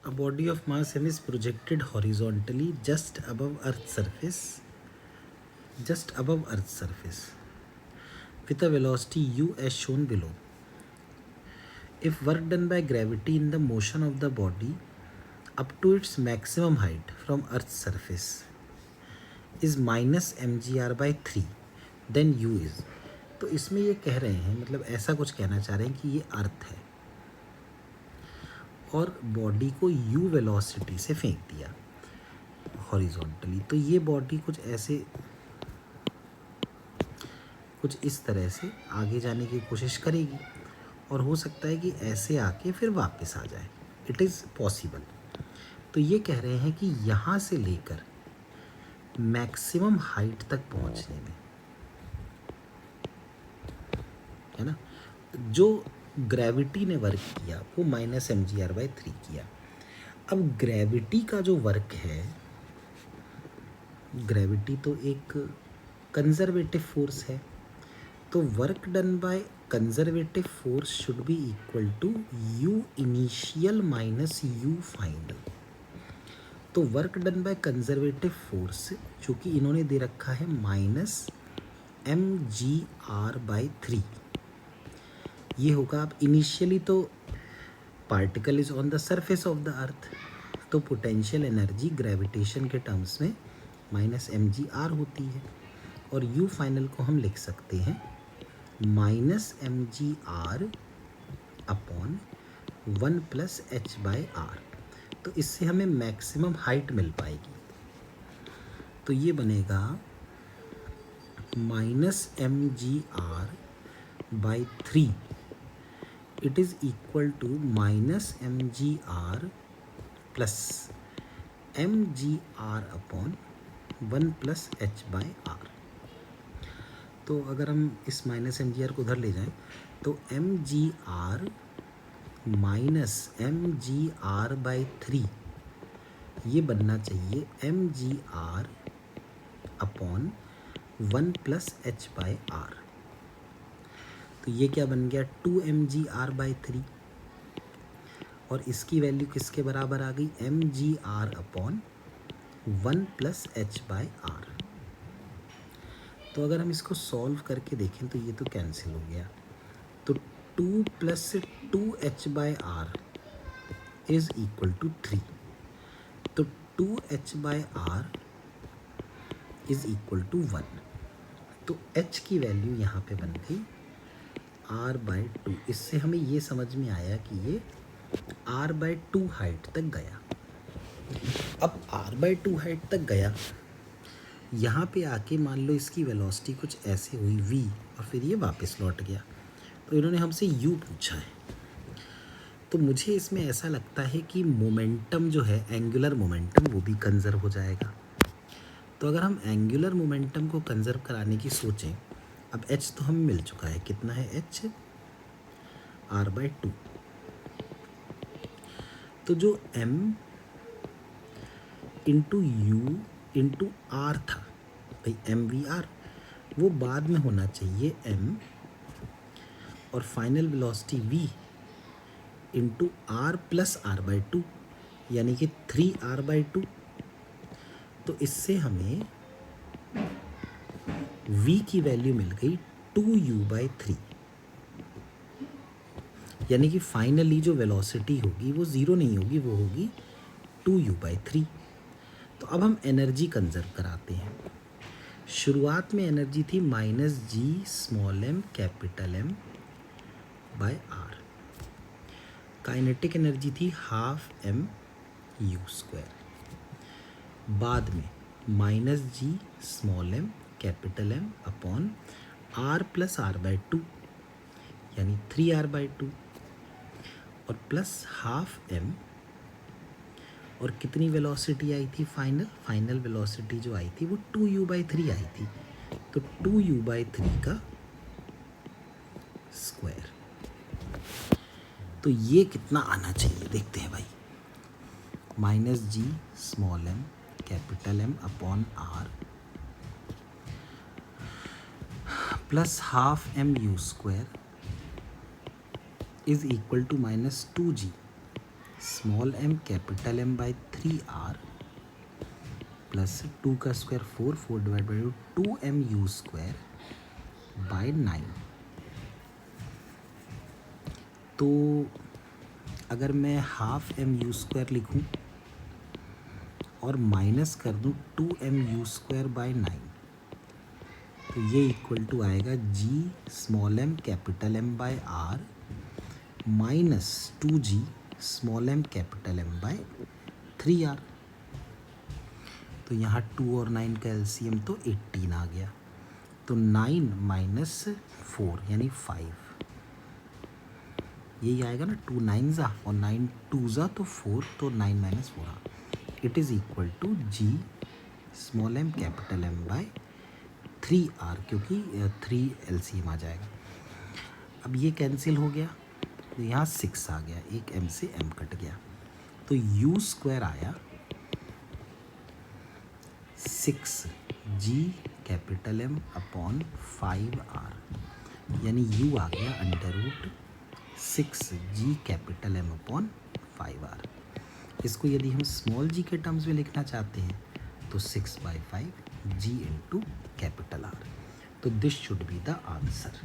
A body of mass m is projected horizontally just above Earth's surface with a velocity u as shown below. If work done by gravity in the motion of the body up to its maximum height from Earth's surface is minus mgr/3, then u is. तो इसमें ये कह रहे हैं, मतलब ऐसा कुछ कहना चाह रहे हैं कि ये अर्थ है और बॉडी को u वेलोसिटी से फेंक दिया हॉरिजॉन्टली, तो ये बॉडी कुछ ऐसे, कुछ इस तरह से आगे जाने की कोशिश करेगी और हो सकता है कि ऐसे आके फिर वापस आ जाए. It is possible. तो ये कह रहे हैं कि यहाँ से लेकर मैक्सिमम हाइट तक पहुँचने में, है ना, जो ग्रेविटी ने वर्क किया वो माइनस mgr/3 किया. अब ग्रेविटी का जो वर्क है, ग्रेविटी तो एक कंजर्वेटिव फोर्स है, तो work done by conservative force should be equal to u initial minus u final. तो work done by conservative force जो कि इन्होंने दे रखा है माइनस mgr/3, ये होगा. अब इनिशियली तो particle is on the surface of the earth, तो पोटेंशियल एनर्जी ग्रेविटेशन के टर्म्स में माइनस mgr होती है और u फाइनल को हम लिख सकते हैं minus mgr upon 1 plus h/r. तो इससे हमें मैक्सिमम हाइट मिल पाएगी. तो ये बनेगा minus mgr/3. It is equal to minus mgr plus mgr upon 1 plus h/r. तो अगर हम इस माइनस mgr को उधर ले जाएं तो mgr माइनस mgr/3 ये बनना चाहिए mgr अपॉन 1 प्लस h/r. तो ये क्या बन गया 2 mgr/3 और इसकी वैल्यू किसके बराबर आ गई mgr अपॉन 1 प्लस h/r. तो अगर हम इसको सॉल्व करके देखें तो ये तो कैंसिल हो गया, तो 2 plus 2h/r is equal to 3. तो 2h/r इज इक्वल टू 1. तो h की वैल्यू यहाँ पे बन गई r/2. इससे हमें ये समझ में आया कि ये r/2 हाइट तक गया. अब r/2 हाइट तक गया, यहाँ पे आके मान लो इसकी वेलोसिटी कुछ ऐसे हुई v और फिर ये वापस लौट गया. तो इन्होंने हमसे u पूछा है, तो मुझे इसमें ऐसा लगता है कि मोमेंटम जो है, एंगुलर मोमेंटम, वो भी कंजर्व हो जाएगा. तो अगर हम एंगुलर मोमेंटम को कंजर्व कराने की सोचें, अब h तो हमें मिल चुका है, कितना है h r/2. तो जो m into U into R था भाई, mvr, वो बाद में होना चाहिए m और final velocity v into r plus r/2 यानी कि 3r/2. तो इससे हमें v की वैल्यू मिल गई 2u/3, यानी कि फाइनली जो वेलोसिटी होगी वो ज़ीरो नहीं होगी, वो होगी 2u/3. तो अब हम एनर्जी कंजर्व कराते हैं. शुरुआत में एनर्जी थी minus g small m capital M by r. Kinetic energy थी हाफ m/u². बाद में minus g small m capital M upon r plus r/2 यानी 3r/2 और प्लस हाफ m, और कितनी वेलोसिटी आई थी फाइनल वेलोसिटी जो आई थी वो 2u/3 आई थी. तो 2u/3 का स्क्वायर. तो ये कितना आना चाहिए देखते हैं भाई. Minus g small m capital M upon r plus half m/u² is equal to minus 2g small m capital M by 3r plus 2 का square 4, 4 divide by 2m u square by 9। तो अगर मैं हाफ mu स्क्वायर लिखूं और minus कर दूं 2mu square by 9, तो ये इक्वल टू आएगा g small m capital M by r minus 2g small m capital M by 3r। तो यहाँ 2 और 9 का एलसीएम तो 18 आ गया। तो 9 माइनस 4 यानी 5, यही आएगा ना, 2 9 ज़ा और 9 2 ज़ा तो 4, तो 9 minus 4 it is equal to G small m capital M by 3r, क्योंकि 3 एलसीएम आ जाएगा। अब ये कैंसिल हो गया, तो यहाँ 6 आ गया, एक m से m कट गया, तो u स्क्वायर आया 6g capital M upon 5r, यानी u आ गया under root 6g capital M upon 5r। इसको यदि हम स्मॉल g के टर्म्स में लिखना चाहते हैं तो 6/5 g इंटू कैपिटल R। तो this should be the answer.